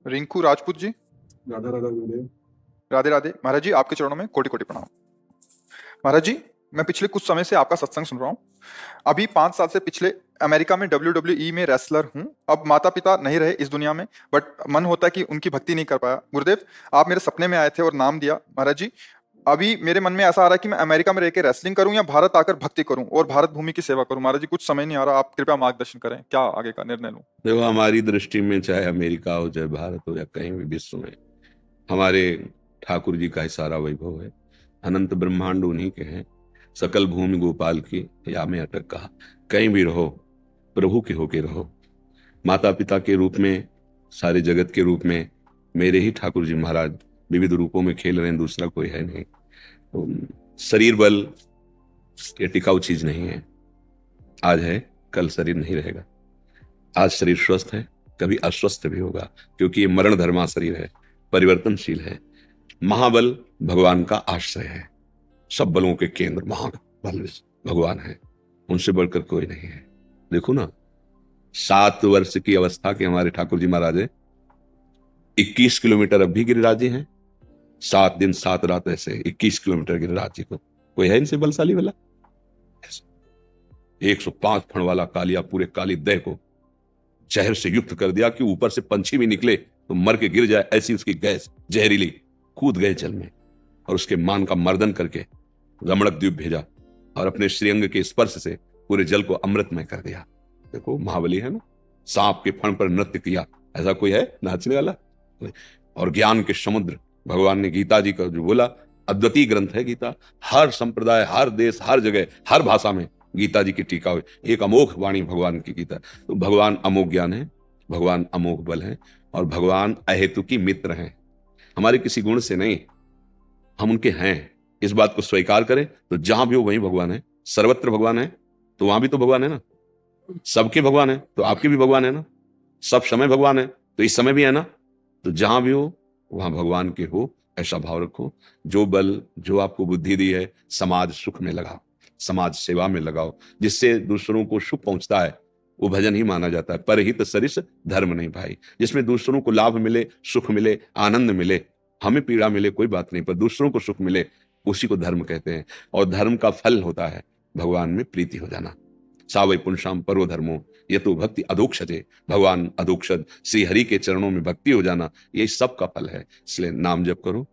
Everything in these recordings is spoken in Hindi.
रिंकू राजपूत जी। राधा राधा गुरुदेव। राधे राधे महाराज जी, आपके चरणों में कोटि कोटि प्रणाम। महाराज जी, मैं पिछले कुछ समय से आपका सत्संग सुन रहा हूँ। अभी 5 साल से पिछले अमेरिका में WWE में रेसलर हूँ। अब माता पिता नहीं रहे इस दुनिया में, बट मन होता है कि उनकी भक्ति नहीं कर पाया। गुरुदेव, आप मेरे सपने में आए थे और नाम दिया। महाराज जी, अभी मेरे मन में ऐसा आ रहा है कि मैं अमेरिका में रह के रेसलिंग करूं या भारत आकर भक्ति करूं और भारत भूमि की सेवा करूं। महाराज जी, कुछ समझ नहीं आ रहा, आप कृपया मार्गदर्शन करें, क्या आगे का निर्णय लूं। देखो, हमारी दृष्टि में चाहे अमेरिका हो, चाहे भारत हो, या कहीं भी विश्व में, हमारे ठाकुर जी का ही सारा वैभव है। अनंत ब्रह्मांड उन्हीं के हैं। सकल भूमि गोपाल की, या में अटक कहा। कहीं भी रहो, प्रभु के होके रहो। माता पिता के रूप में, सारे जगत के रूप में मेरे ही ठाकुर जी महाराज विविध रूपों में खेल रहे हैं, दूसरा कोई है नहीं। तो शरीर बल ये टिकाऊ चीज नहीं है। आज है, कल शरीर नहीं रहेगा। आज शरीर स्वस्थ है, कभी अस्वस्थ भी होगा, क्योंकि ये मरण धर्मा शरीर है, परिवर्तनशील है। महाबल भगवान का आश्रय है। सब बलों के केंद्र महाबल भगवान है, उनसे बढ़कर कोई नहीं है। देखो ना, 7 वर्ष की अवस्था के हमारे ठाकुर जी महाराज 21 किलोमीटर अब भी गिरिराजी हैं। 7 दिन 7 रात ऐसे 21 किलोमीटर गिरिराजी को कोई है इनसे बलशाली वाला? 105 फण वाला कालिया पूरे काली देह को जहर से युक्त कर दिया कि ऊपर से पंछी भी निकले तो मर के गिर जाए, ऐसी उसकी गैस जहरीली। कूद गए जल में और उसके मान का मर्दन करके रमणक द्वीप भेजा और अपने श्रीअंग के स्पर्श से पूरे जल को अमृतमय कर दिया। देखो, महाबली है ना। सांप के फण पर नृत्य किया, ऐसा कोई है नाचने वाला? और ज्ञान के समुद्र भगवान ने गीता जी का जो बोला, अद्वितीय ग्रंथ है गीता। हर संप्रदाय, हर देश, हर जगह, हर भाषा में गीता जी की टीका हुई। एक अमोघ वाणी भगवान की गीता। तो भगवान अमोघ ज्ञान है, भगवान अमोघ बल है, और भगवान अहेतुकी मित्र हैं। हमारे किसी गुण से नहीं, हम उनके हैं। इस बात को स्वीकार करें तो जहां भी हो वहीं भगवान है। सर्वत्र भगवान है तो वहां भी तो भगवान है ना। सबके भगवान है तो आपके भी भगवान है ना। सब समय भगवान है तो इस समय भी है ना। तो जहां भी हो वहां भगवान के हो, ऐसा भाव रखो। जो बल, जो आपको बुद्धि दी है, समाज सुख में लगाओ, समाज सेवा में लगाओ। जिससे दूसरों को सुख पहुंचता है वो भजन ही माना जाता है। परहित सरिस धर्म नहीं भाई। जिसमें दूसरों को लाभ मिले, सुख मिले, आनंद मिले, हमें पीड़ा मिले कोई बात नहीं, पर दूसरों को सुख मिले, उसी को धर्म कहते हैं। और धर्म का फल होता है भगवान में प्रीति हो जाना। सावै पुंसाम परो धर्मो ये तो भक्ति अधोक्षजे। भगवान अधोक्षज श्री हरि के चरणों में भक्ति हो जाना, ये सब का फल है। इसलिए नाम जप करो,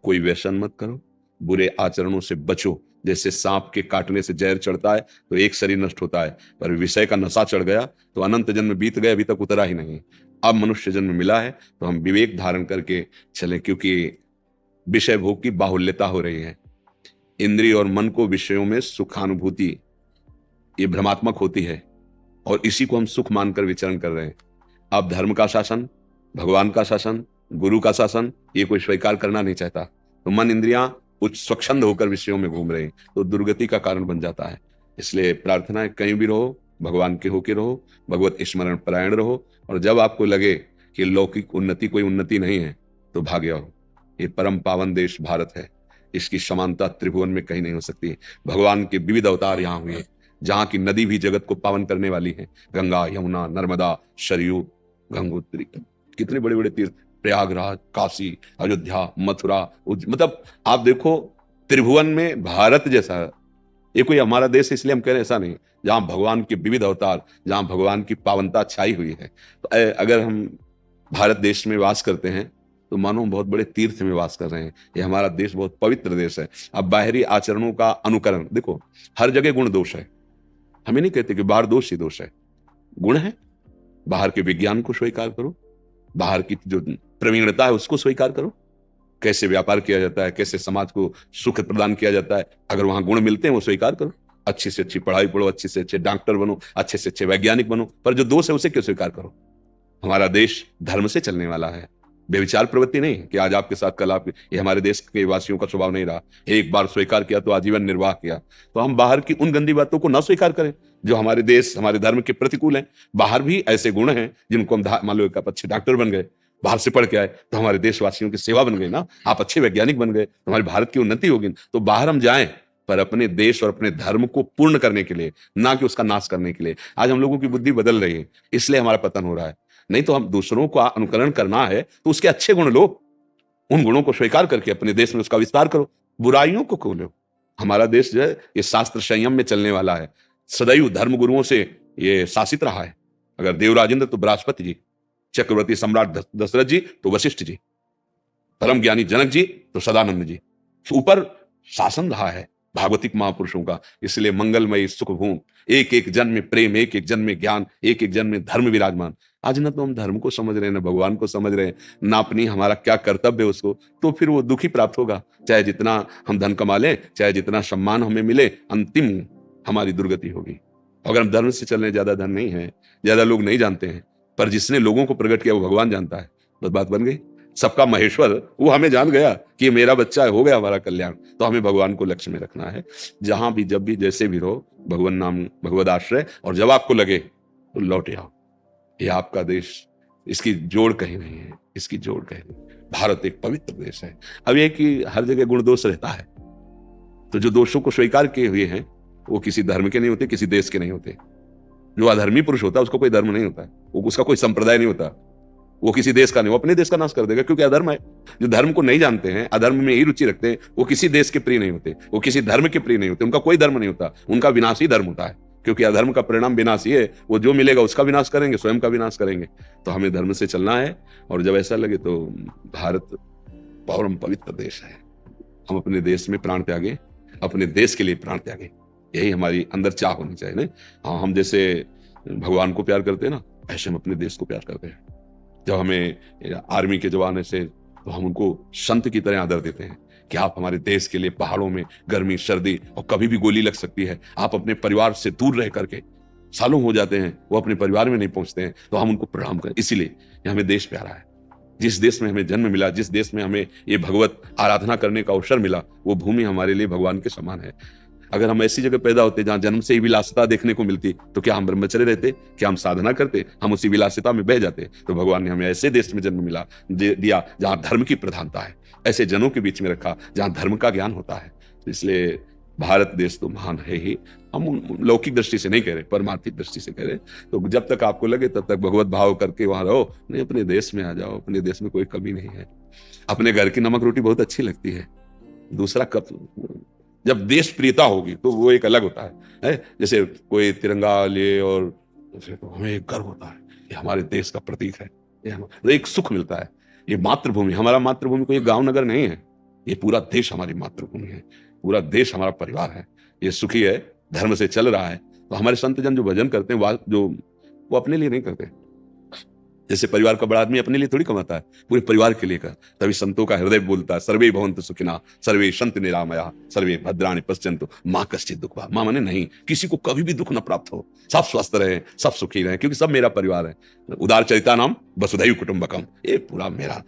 कोई व्यसन मत करो, बुरे आचरणों से बचो। जैसे सांप के काटने से जहर चढ़ता है तो एक शरीर नष्ट होता है, पर विषय का नशा चढ़ गया तो अनंत जन्म बीत गए, अभी तक उतरा ही नहीं। अब मनुष्य जन्म मिला है तो हम विवेक धारण करके चले, क्योंकि विषय भोग की बाहुल्यता हो रही है। इंद्रिय और मन को विषयों में सुखानुभूति ये भ्रमात्मक होती है, और इसी को हम सुख मानकर विचरण कर रहे हैं। अब धर्म का शासन, भगवान का शासन, गुरु का शासन, ये कोई स्वीकार करना नहीं चाहता। तो मन इंद्रियां उच्च स्वच्छंद होकर विषयों में घूम रहे हैं, तो दुर्गति का कारण बन जाता है। इसलिए प्रार्थना है, कहीं भी रहो भगवान के होके रहो, भगवत स्मरण परायण रहो। और जब आपको लगे कि लौकिक उन्नति कोई उन्नति नहीं है तो भाग जाओ। ये परम पावन देश भारत है, इसकी समानता त्रिभुवन में कहीं नहीं हो सकती। भगवान के विविध अवतार यहाँ हुए, जहां की नदी भी जगत को पावन करने वाली है। गंगा, यमुना, नर्मदा, सरयू, गंगोत्री, कितने बड़े बड़े तीर्थ, प्रयागराज, काशी, अयोध्या, मथुरा। मतलब आप देखो, त्रिभुवन में भारत जैसा ये कोई हमारा देश है इसलिए हम कह रहे हैं, ऐसा नहीं। जहां भगवान के विविध अवतार, जहां भगवान की पावनता छाई हुई है। तो अगर हम भारत देश में वास करते हैं तो मानो बहुत बड़े तीर्थ में वास कर रहे हैं। ये हमारा देश बहुत पवित्र देश है। अब बाहरी आचरणों का अनुकरण देखो, हर जगह गुण दोष है। हमें नहीं कहते कि बाहर दोष ही दोष है, गुण है। बाहर के विज्ञान को स्वीकार करो, बाहर की जो प्रवीणता है उसको स्वीकार करो। कैसे व्यापार किया जाता है, कैसे समाज को सुख प्रदान किया जाता है, अगर वहां गुण मिलते हैं वो स्वीकार करो। अच्छी से अच्छी पढ़ाई पढ़ो, अच्छे से अच्छे डॉक्टर बनो, अच्छे से अच्छे वैज्ञानिक बनो, पर जो दोष है उसे क्यों स्वीकार करो। हमारा देश धर्म से चलने वाला है, बेविचार प्रवृत्ति नहीं कि आज आपके साथ कल आप। ये हमारे देश के वासियों का स्वभाव नहीं रहा। एक बार स्वीकार किया तो आजीवन निर्वाह किया। तो हम बाहर की उन गंदी बातों को ना स्वीकार करें जो हमारे देश, हमारे धर्म के प्रतिकूल हैं। बाहर भी ऐसे गुण हैं जिनको हम मान लो, आप अच्छे डॉक्टर बन गए, बाहर से पढ़ के आए तो हमारे देशवासियों की सेवा बन गई ना। आप अच्छे वैज्ञानिक बन गए तो हमारे भारत की उन्नति होगी। तो बाहर हम जाएं, पर अपने देश और अपने धर्म को पूर्ण करने के लिए, ना कि उसका नाश करने के लिए। आज हम लोगों की बुद्धि बदल रही है, इसलिए हमारा पतन हो रहा है। नहीं तो हम दूसरों का अनुकरण करना है तो उसके अच्छे गुण लो, उन गुणों को स्वीकार करके अपने देश में उसका विस्तार करो, बुराइयों को क्यों लो। हमारा देश जो है ये शास्त्र संयम में चलने वाला है, सदैव धर्म गुरुओं से ये शासित रहा है। अगर देवराजेंद्र तो बृहस्पति जी, चक्रवर्ती सम्राट दशरथ जी तो वशिष्ठ जी, परम ज्ञानी जनक जी तो सदानंद जी, ऊपर शासन रहा है भागवतिक महापुरुषों का। इसलिए मंगलमयी सुख भूमि, एक एक जन में प्रेम, एक एक जन में ज्ञान, एक एक जन में धर्म विराजमान। आज न तो हम धर्म को समझ रहे हैं, न भगवान को समझ रहे हैं, ना अपनी हमारा क्या कर्तव्य है उसको, तो फिर वो दुखी प्राप्त होगा। चाहे जितना हम धन कमा लें, चाहे जितना सम्मान हमें मिले, अंतिम हमारी दुर्गति होगी। अगर हम धर्म से चल रहे, ज्यादा धन नहीं है, ज्यादा लोग नहीं जानते हैं, पर जिसने लोगों को प्रकट किया वो भगवान जानता है, बस बात बन गई। सबका महेश्वर वो हमें जान गया कि ये मेरा बच्चा है, हो गया हमारा कल्याण। तो हमें भगवान को लक्ष्य में रखना है, जहां भी जब भी जैसे भी रहो, भगवान नाम भगवद आश्रय, और जब आपको लगे तो लौट आओ। ये आपका देश, इसकी जोड़ कहीं नहीं है, इसकी जोड़ कहीं नहीं। भारत एक पवित्र देश है। अब ये कि हर जगह गुण दोष रहता है, तो जो दोषों को स्वीकार किए हुए हैं वो किसी धर्म के नहीं होते, किसी देश के नहीं होते। जो अधर्मी पुरुष होता है उसको कोई धर्म नहीं होता है, वो उसका कोई संप्रदाय नहीं होता, वो किसी देश का नहीं, वो अपने देश का नाश कर देगा, क्योंकि अधर्म है। जो धर्म को नहीं जानते हैं, अधर्म में ही रुचि रखते हैं, वो किसी देश के प्रिय नहीं होते, वो किसी धर्म के प्रिय नहीं होते, उनका कोई धर्म नहीं होता, उनका विनाशी धर्म होता है। क्योंकि अधर्म का परिणाम विनाशी है, वो जो मिलेगा उसका विनाश करेंगे, स्वयं का विनाश करेंगे। तो हमें धर्म से चलना है, और जब ऐसा लगे तो भारत परम पवित्र देश है, हम अपने देश में प्राण त्यागे, अपने देश के लिए प्राण त्यागे, यही हमारी अंदर चाह होनी चाहिए ना। हाँ, हम जैसे भगवान को प्यार करते हैं ना, ऐसे हम अपने देश को प्यार करते हैं। जब हमें आर्मी के जवान ऐसे, तो हम उनको संत की तरह आदर देते हैं कि आप हमारे देश के लिए पहाड़ों में गर्मी सर्दी और कभी भी गोली लग सकती है, आप अपने परिवार से दूर रह करके, सालों हो जाते हैं वो अपने परिवार में नहीं पहुंचते हैं, तो हम उनको प्रणाम करें। इसीलिए ये हमें देश प्यारा है। जिस देश में हमें जन्म मिला, जिस देश में हमें ये भगवत आराधना करने का अवसर मिला, वो भूमि हमारे लिए भगवान के समान है। अगर हम ऐसी जगह पैदा होते जहां जन्म से ही विलासिता देखने को मिलती, तो क्या हम ब्रह्मचर्य रहते, क्या हम साधना करते, हम उसी विलासिता में बह जाते। तो भगवान ने हमें ऐसे देश में जन्म मिला दिया जहां धर्म की प्रधानता है, ऐसे जनों के बीच में रखा जहां धर्म का ज्ञान होता है। तो इसलिए भारत देश तो महान है ही। हम लौकिक दृष्टि से नहीं कह रहे, परमार्थिक दृष्टि से कह रहे। तो जब तक आपको लगे तब तक भगवत भाव करके वहां रहो, नहीं अपने देश में आ जाओ, अपने देश में कोई कमी नहीं है। अपने घर की नमक रोटी बहुत अच्छी लगती है, दूसरा कब, जब देश प्रियता होगी तो वो एक अलग होता है। जैसे कोई तिरंगा ले और तो हमें एक गर्व होता है, ये हमारे देश का प्रतीक है, ये एक सुख मिलता है। ये मातृभूमि, हमारा मातृभूमि कोई गांव नगर नहीं है, ये पूरा देश हमारी मातृभूमि है, पूरा देश हमारा परिवार है। ये सुखी है, धर्म से चल रहा है। तो हमारे संत जन जो भजन करते हैं वो अपने लिए नहीं करते। जैसे परिवार का बड़ा आदमी अपने लिए थोड़ी कमाता है, पूरे परिवार के लिए कर। तभी संतों का हृदय बोलता है, सर्वे भवन्तु सुखिनः, सर्वे सन्तु निरामयाः, सर्वे भद्राणि पश्यन्तु माँ कश्चित् दुःखभाग्। माँ माने नहीं, किसी को कभी भी दुख न प्राप्त हो, सब स्वस्थ रहे, सब सुखी रहे, क्योंकि सब मेरा परिवार है। उदार चरिता नाम वसुधैव कुटुम्बकम, ये पूरा मेरा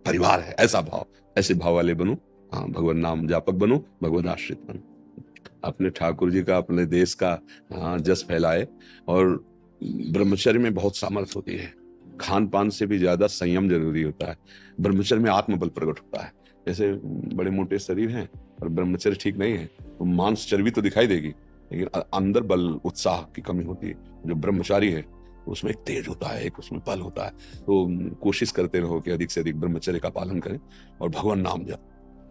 परिवार है। ऐसा भाव, ऐसे भाव वाले बनो। हाँ, भगवान नाम जापक बनो, भगवद आश्रित बनो, अपने ठाकुर जी का, अपने देश का जस फैलाए। और ब्रह्मचर्य में बहुत सामर्थ्य होती है, खान पान से भी ज्यादा संयम जरूरी होता है। ब्रह्मचर्य में आत्मबल प्रकट होता है। जैसे बड़े मोटे शरीर हैं और ब्रह्मचर्य ठीक नहीं है तो मांस चर्बी तो दिखाई देगी, लेकिन अंदर बल उत्साह की कमी होती है। जो ब्रह्मचारी है उसमें एक तेज होता है, एक उसमें बल होता है। तो कोशिश करते रहो कि अधिक से अधिक ब्रह्मचर्य का पालन करें और भगवान नाम जाओ,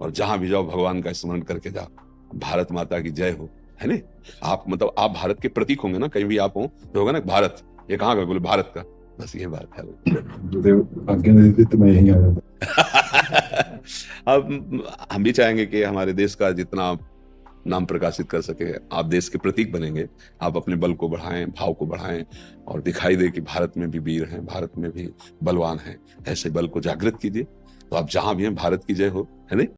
और जहां भी जाओ भगवान का स्मरण करके जाओ। भारत माता की जय हो, है ना। आप मतलब आप भारत के प्रतीक होंगे ना, कहीं भी आप हो तो होगा ना भारत, ये कहाँ का, बोले भारत का, बस ये बात है। आज्ञा देती तो मैं यहीं आ जाता। अब हम भी चाहेंगे कि हमारे देश का जितना नाम प्रकाशित कर सके, आप देश के प्रतीक बनेंगे। आप अपने बल को बढ़ाएं, भाव को बढ़ाएं, और दिखाई दे कि भारत में भी वीर हैं, भारत में भी बलवान हैं। ऐसे बल को जागृत कीजिए, तो आप जहां भी हैं भारत की जय हो, है ना।